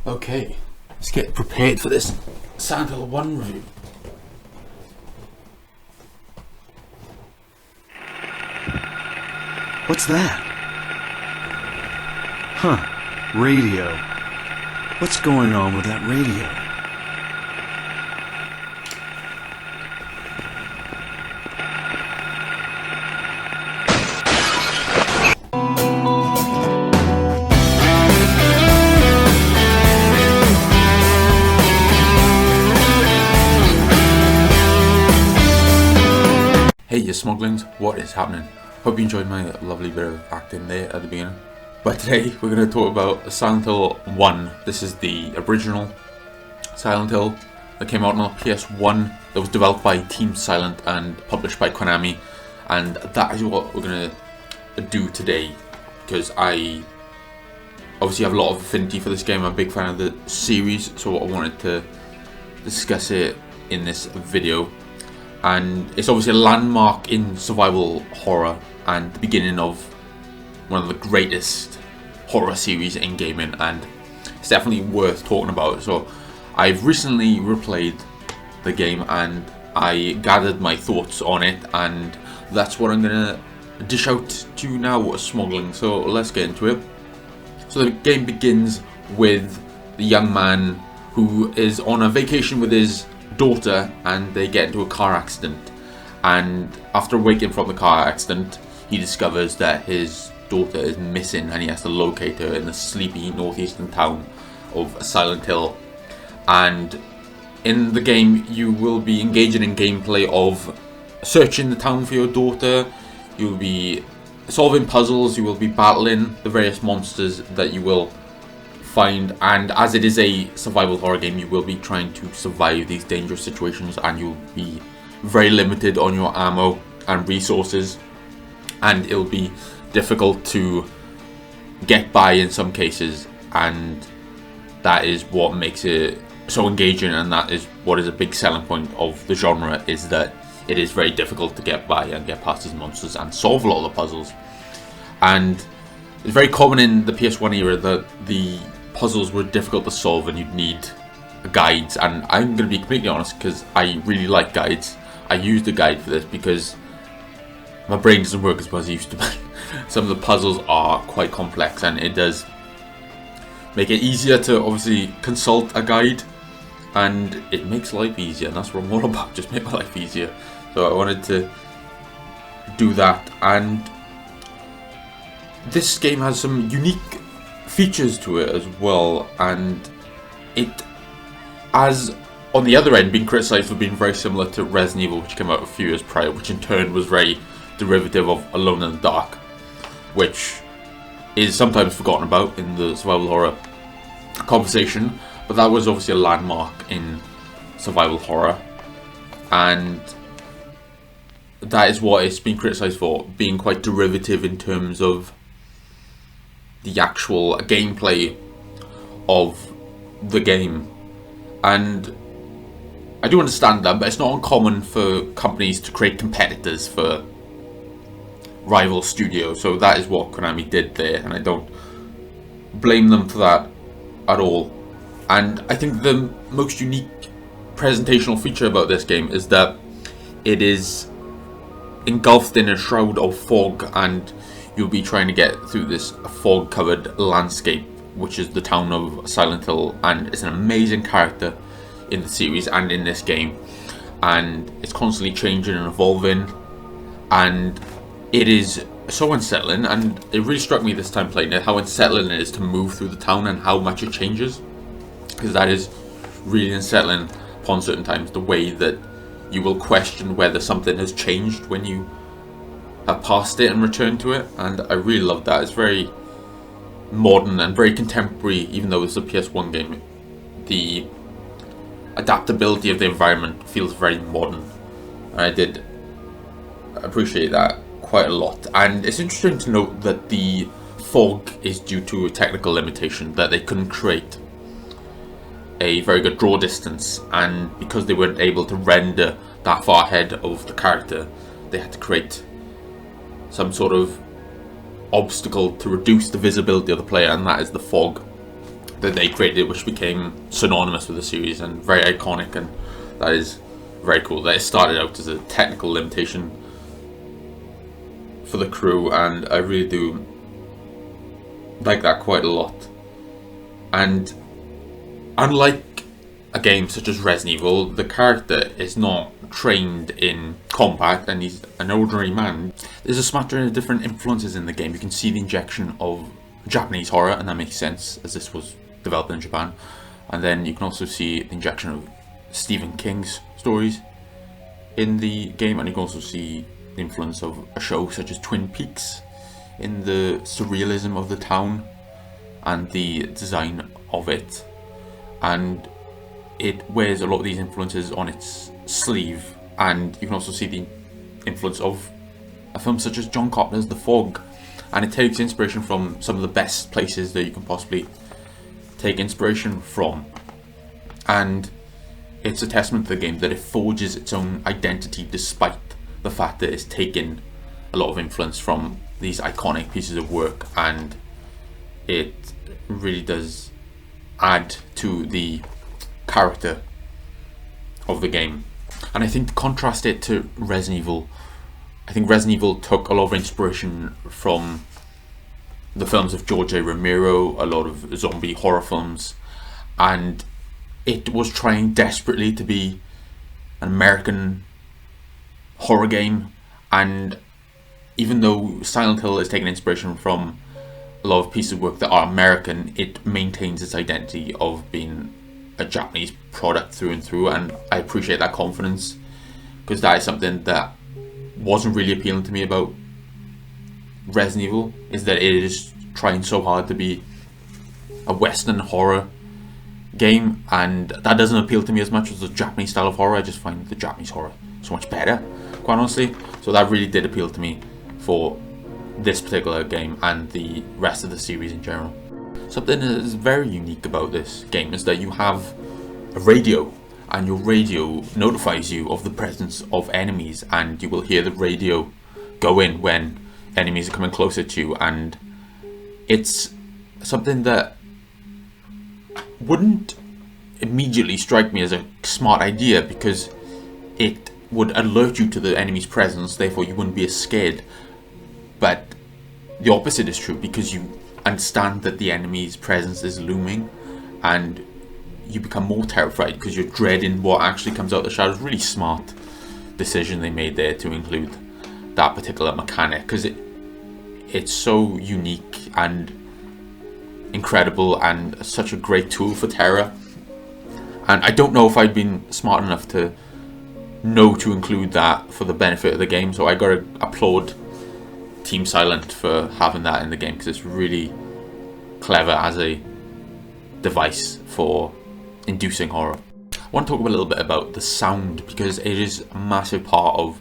Okay, let's get prepared for this Silent Hill 1 review. What's that? Huh, radio. What's going on with that radio? Hey, you Smauglings, what is happening? Hope you enjoyed my lovely bit of acting there at the beginning. But today we're going to talk about Silent Hill 1. This is the original Silent Hill that came out on PS1, that was developed by Team Silent and published by Konami. And that is what we're going to do today, because I obviously have a lot of affinity for this game. I'm a big fan of the series, so I wanted to discuss it in this video. And it's obviously a landmark in survival horror and the beginning of one of the greatest horror series in gaming, and it's definitely worth talking about. So I've recently replayed the game and I gathered my thoughts on it, and that's what I'm gonna dish out to you now, Smauglings. So let's get into it. So the game begins with the young man who is on a vacation with his daughter, and they get into a car accident, and after waking from the car accident he discovers that his daughter is missing and he has to locate her in the sleepy northeastern town of Silent Hill. And in the game you will be engaging in gameplay of searching the town for your daughter. You'll be solving puzzles, you will be battling the various monsters that you will find, and as it is a survival horror game, you will be trying to survive these dangerous situations, and you'll be very limited on your ammo and resources, and it'll be difficult to get by in some cases, and that is what makes it so engaging, and that is what is a big selling point of the genre, is that it is very difficult to get by and get past these monsters and solve a lot of the puzzles. And it's very common in the PS1 era that the puzzles were difficult to solve and you'd need guides, and I'm going to be completely honest, because I really like guides. I used a guide for this because my brain doesn't work as well as it used to. Some of the puzzles are quite complex, and it does make it easier to obviously consult a guide, and it makes life easier, and that's what I'm all about, just make my life easier. So I wanted to do that, and this game has some unique features to it as well, and it has on the other end been criticised for being very similar to Resident Evil, which came out a few years prior, which in turn was very derivative of Alone in the Dark, which is sometimes forgotten about in the survival horror conversation, but that was obviously a landmark in survival horror, and that is what it's been criticised for, being quite derivative in terms of the actual gameplay of the game. And I do understand that, but it's not uncommon for companies to create competitors for rival studios, so that is what Konami did there, and I don't blame them for that at all. And I think the most unique presentational feature about this game is that it is engulfed in a shroud of fog, and you'll be trying to get through this fog-covered landscape, which is the town of Silent Hill, and it's an amazing character in the series and in this game, and it's constantly changing and evolving, and it is so unsettling. And it really struck me this time playing it how unsettling it is to move through the town and how much it changes, because that is really unsettling upon certain times, the way that you will question whether something has changed when you have passed it and returned to it. And I really love that. It's very modern and very contemporary, even though it's a PS1 game. The adaptability of the environment feels very modern, and I did appreciate that quite a lot. And it's interesting to note that the fog is due to a technical limitation, that they couldn't create a very good draw distance, and because they weren't able to render that far ahead of the character, they had to create some sort of obstacle to reduce the visibility of the player, and that is the fog. that they created, which became synonymous with the series and very iconic, and that is very cool. That it started out as a technical limitation for the crew, and I really do like that quite a lot. And unlike a game such as Resident Evil, the character is not trained in combat and he's an ordinary man. There's a smattering of different influences in the game. You can see the injection of Japanese horror, and that makes sense as this was developed in Japan. And then you can also see the injection of Stephen King's stories in the game, and you can also see the influence of a show such as Twin Peaks in the surrealism of the town and the design of it. And it wears a lot of these influences on its sleeve, and you can also see the influence of a film such as John Carpenter's The Fog, and it takes inspiration from some of the best places that you can possibly take inspiration from. And it's a testament to the game that it forges its own identity despite the fact that it's taken a lot of influence from these iconic pieces of work, and it really does add to the character of the game. And I think to contrast it to Resident Evil, I think Resident Evil took a lot of inspiration from the films of George A. Romero, a lot of zombie horror films, and it was trying desperately to be an American horror game. And even though Silent Hill is taking inspiration from a lot of pieces of work that are American, it maintains its identity of being a Japanese product through and through, and I appreciate that confidence, because that is something that wasn't really appealing to me about Resident Evil, is that it is trying so hard to be a Western horror game, and that doesn't appeal to me as much as the Japanese style of horror. I just find the Japanese horror so much better, quite honestly. So that really did appeal to me for this particular game and the rest of the series in general. Something that is very unique about this game is that you have a radio, and your radio notifies you of the presence of enemies, and you will hear the radio go in when enemies are coming closer to you. And it's something that wouldn't immediately strike me as a smart idea, because it would alert you to the enemy's presence, therefore you wouldn't be as scared. But the opposite is true, because you understand that the enemy's presence is looming, and you become more terrified because you're dreading what actually comes out of the shadows. Really smart decision they made there to include that particular mechanic, because it's so unique and incredible and such a great tool for terror. And I don't know if I'd been smart enough to know to include that for the benefit of the game, so I gotta applaud Team Silent for having that in the game, because it's really clever as a device for inducing horror. I want to talk a little bit about the sound, because it is a massive part of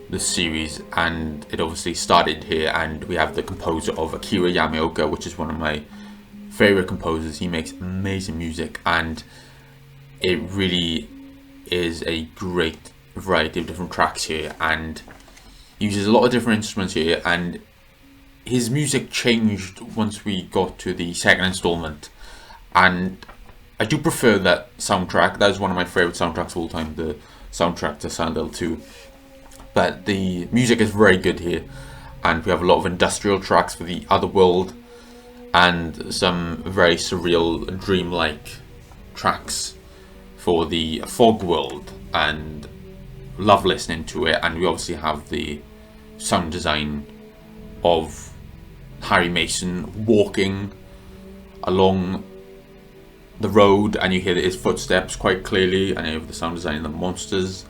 the series, and it obviously started here. And we have the composer of Akira Yamaoka, which is one of my favorite composers. He makes amazing music, and it really is a great variety of different tracks here, and he uses a lot of different instruments here. And his music changed once we got to the second installment, and I do prefer that soundtrack. That is one of my favorite soundtracks of all time, the soundtrack to Silent Hill 2. But the music is very good here, and we have a lot of industrial tracks for the other world, and some very surreal, dreamlike tracks for the fog world, and love listening to it. And we obviously have the sound design of Harry Mason walking along the road, and you hear his footsteps quite clearly, and you have the sound design of the monsters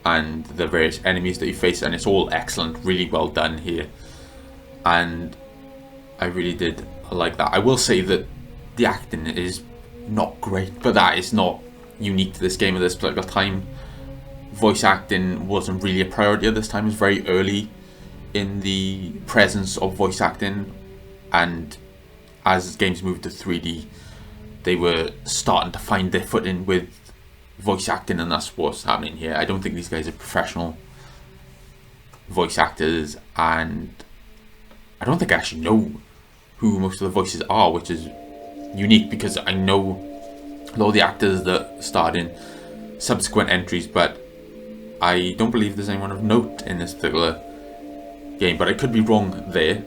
and the various enemies that you face, and it's all excellent, really well done here, and I really did like that. I will say that the acting is not great, but that is not unique to this game at this particular time. Voice acting wasn't really a priority at this time. It was very early in the presence of voice acting, and as games moved to 3D, they were starting to find their footing with voice acting, and that's what's happening here. I don't think these guys are professional voice actors, and I don't think I actually know who most of the voices are, which is unique, because I know a lot of the actors that starred in subsequent entries, but I don't believe there's anyone of note in this particular game, but I could be wrong there.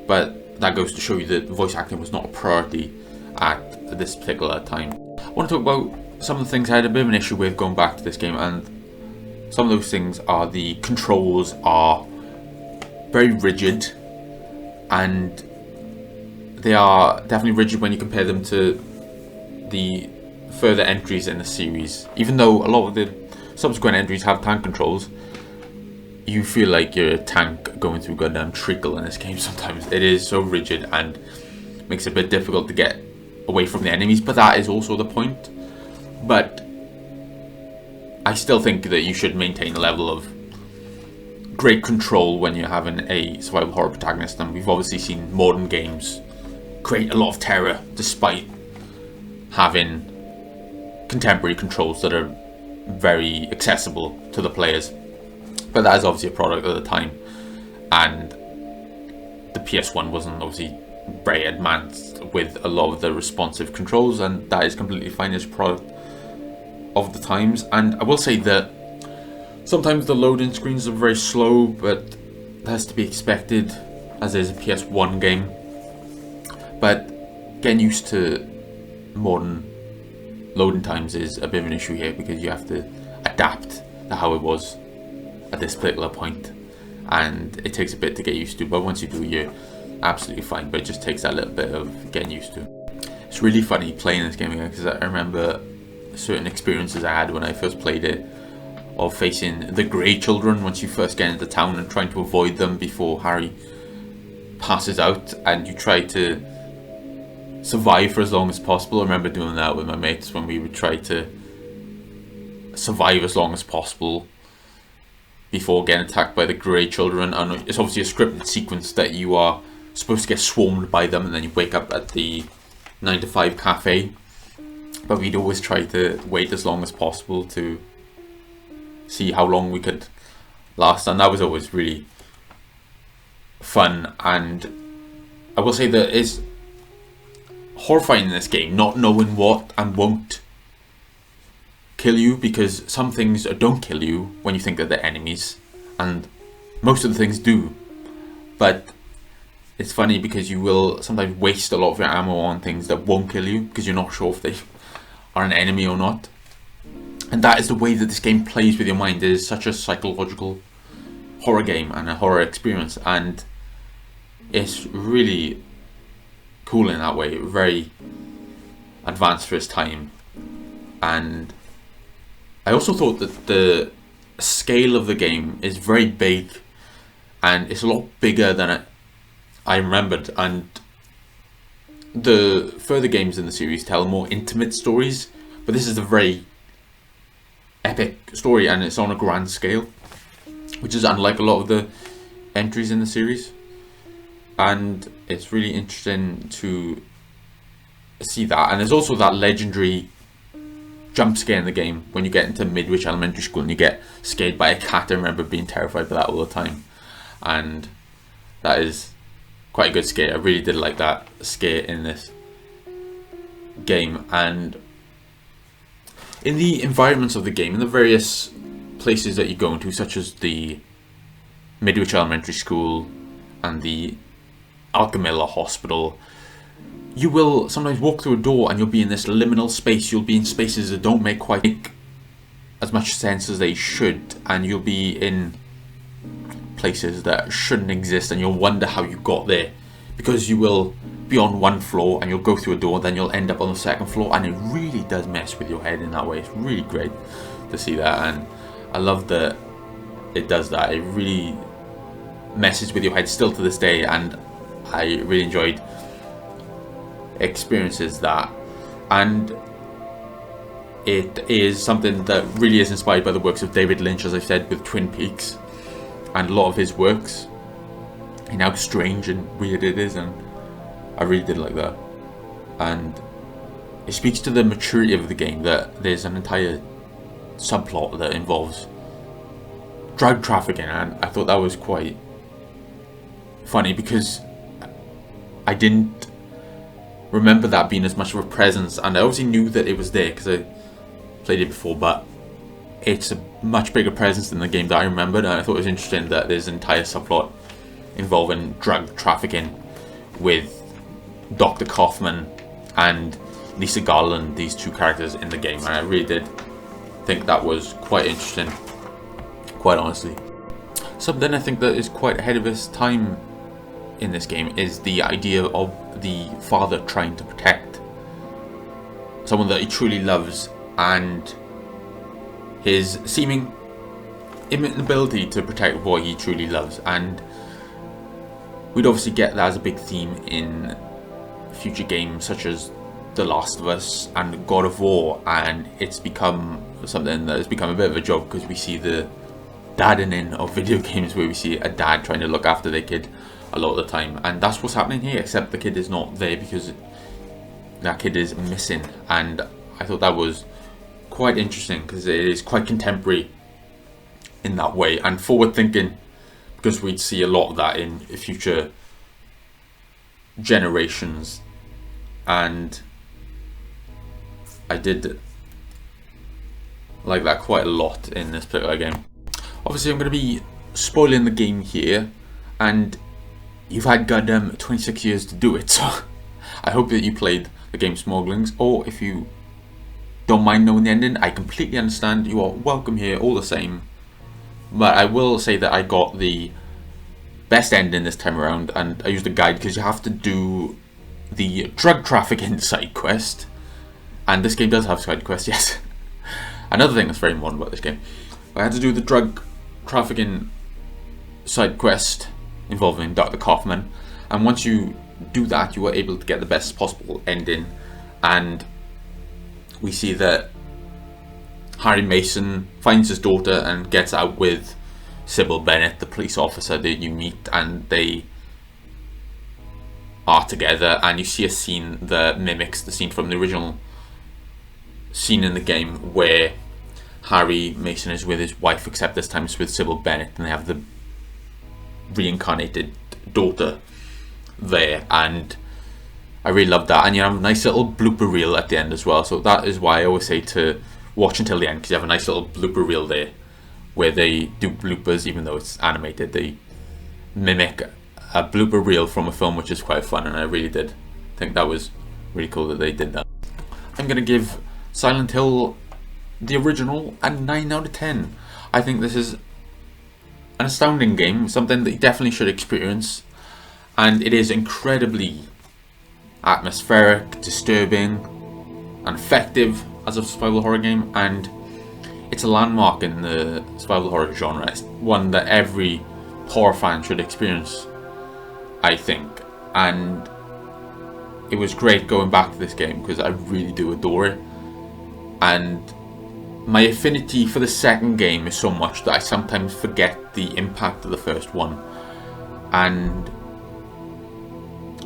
But that goes to show you that voice acting was not a priority at this particular time. I want to talk about some of the things I had a bit of an issue with going back to this game, and some of those things are the controls are very rigid, and they are definitely rigid when you compare them to the further entries in the series. Even though a lot of the subsequent entries have tank controls, you feel like you're a tank going through goddamn treacle in this game sometimes. It is so rigid and makes it a bit difficult to get away from the enemies, but that is also the point. But I still think that you should maintain a level of great control when you're having a survival horror protagonist, and we've obviously seen modern games create a lot of terror despite having contemporary controls that are very accessible to the players. But that is obviously a product of the time, and the PS1 wasn't obviously very advanced with a lot of the responsive controls, and that is completely fine as a product of the times. And I will say that sometimes the loading screens are very slow, but that has to be expected as is a PS1 game. But getting used to modern loading times is a bit of an issue here, because you have to adapt to how it was at this particular point, and it takes a bit to get used to, but once you do, you're absolutely fine. But it just takes that little bit of getting used to. It's really funny playing this game again, because I remember certain experiences I had when I first played it, of facing the Grey Children once you first get into town and trying to avoid them before Harry passes out, and you try to survive for as long as possible. I remember doing that with my mates when we would try to survive as long as possible before getting attacked by the Grey Children. And it's obviously a scripted sequence that you are supposed to get swarmed by them, and then you wake up at the 9 to 5 cafe. But we'd always try to wait as long as possible to see how long we could last, and that was always really fun. And I will say that it's horrifying in this game not knowing what and won't kill you, because some things don't kill you when you think that they're enemies, and most of the things do. But it's funny because you will sometimes waste a lot of your ammo on things that won't kill you because you're not sure if they are an enemy or not. And that is the way that this game plays with your mind. It is such a psychological horror game and a horror experience, and it's really cool in that way. Very advanced for its time. And I also thought that the scale of the game is very big, and it's a lot bigger than I remembered. And the further games in the series tell more intimate stories, but this is a very epic story, and it's on a grand scale, which is unlike a lot of the entries in the series. And it's really interesting to see that. And there's also that legendary jump scare in the game when you get into Midwich Elementary School and you get scared by a cat. I remember being terrified by that all the time, and that is quite a good scare. I really did like that scare in this game. And in the environments of the game, in the various places that you go into, such as the Midwich Elementary School and the Alchemilla Hospital, you will sometimes walk through a door and you'll be in this liminal space. You'll be in spaces that don't make quite as much sense as they should, and you'll be in places that shouldn't exist, and you'll wonder how you got there, because you will be on one floor and you'll go through a door, then you'll end up on the second floor, and it really does mess with your head in that way. It's really great to see that, and I love that it does that. It really messes with your head still to this day, and I really enjoyed experiences that. And it is something that really is inspired by the works of David Lynch, as I said, with Twin Peaks and a lot of his works, and how strange and weird it is, and I really did like that. And it speaks to the maturity of the game, that there's an entire subplot that involves drug trafficking, and I thought that was quite funny because I didn't remember that being as much of a presence, and I obviously knew that it was there because I played it before, but it's a much bigger presence than the game that I remembered, and I thought it was interesting that there's an entire subplot involving drug trafficking with Dr. Kaufman and Lisa Garland, these two characters in the game, and I really did think that was quite interesting, quite honestly. Something I think that is quite ahead of its time in this game is the idea of the father trying to protect someone that he truly loves, and his seeming inability to protect what he truly loves. And we'd obviously get that as a big theme in future games such as The Last of Us and God of War, and it's become something that has become a bit of a joke because we see the dadding of video games where we see a dad trying to look after their kid a lot of the time, and that's what's happening here, except the kid is not there because that kid is missing. And I thought that was quite interesting because it is quite contemporary in that way and forward thinking, because we'd see a lot of that in future generations, and I did like that quite a lot in this particular game. Obviously I'm going to be spoiling the game here, and you've had goddamn 26 years to do it, so I hope that you played the game Smauglings, or if you don't mind knowing the ending, I completely understand. You are welcome here all the same. But I will say that I got the best ending this time around, and I used a guide because you have to do the drug trafficking side quest, and this game does have side quests, yes. Another thing that's very important about this game, I had to do the drug trafficking side quest involving Dr. Kaufman, and once you do that, you are able to get the best possible ending. And we see that Harry Mason finds his daughter and gets out with Sybil Bennett, the police officer that you meet, and they are together, and you see a scene that mimics the scene from the original scene in the game where Harry Mason is with his wife, except this time it's with Sybil Bennett, and they have the reincarnated daughter there, and I really love that. And you have a nice little blooper reel at the end as well, so that is why I always say to watch until the end, because you have a nice little blooper reel there where they do bloopers. Even though it's animated, they mimic a blooper reel from a film, which is quite fun, and I really did think that was really cool that they did that. I'm going to give Silent Hill the original a 9 out of 10. I think this is an astounding game, something that you definitely should experience, and it is incredibly atmospheric, disturbing, and effective as a survival horror game, and it's a landmark in the survival horror genre. It's one that every horror fan should experience, I think, and it was great going back to this game because I really do adore it, and my affinity for the second game is so much that I sometimes forget the impact of the first one, and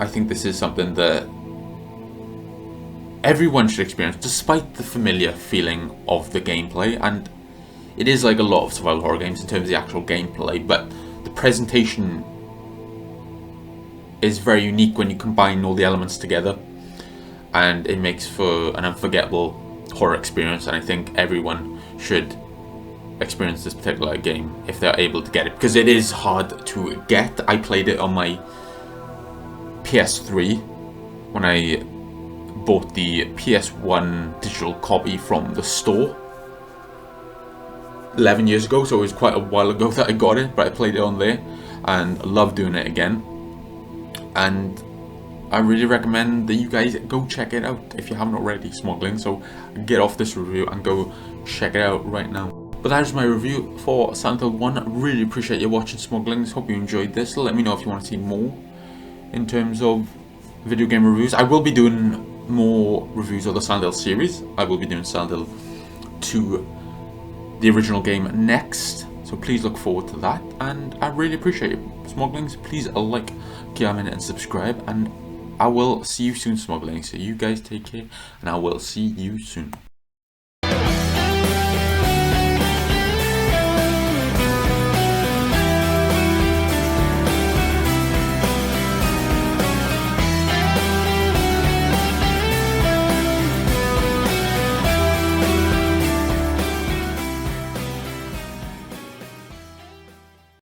I think this is something that everyone should experience, despite the familiar feeling of the gameplay. And it is like a lot of survival horror games in terms of the actual gameplay, but the presentation is very unique when you combine all the elements together, and it makes for an unforgettable horror experience. And I think everyone should experience this particular game if they're able to get it, because it is hard to get. I played it on my PS3 when I bought the PS1 digital copy from the store 11 years ago, so it was quite a while ago that I got it, but I played it on there and love doing it again. And I really recommend that you guys go check it out if you haven't already, Smauglings. So get off this review and go check it out right now. But that is my review for Silent Hill 1. I really appreciate you watching, Smauglings. Hope you enjoyed this. Let me know if you want to see more in terms of video game reviews. I will be doing more reviews of the Silent Hill series. I will be doing Silent Hill 2, the original game, next. So please look forward to that. And I really appreciate it, Smauglings. Please like, comment, and subscribe. And I will see you soon, Smauglings. So you guys take care, and I will see you soon.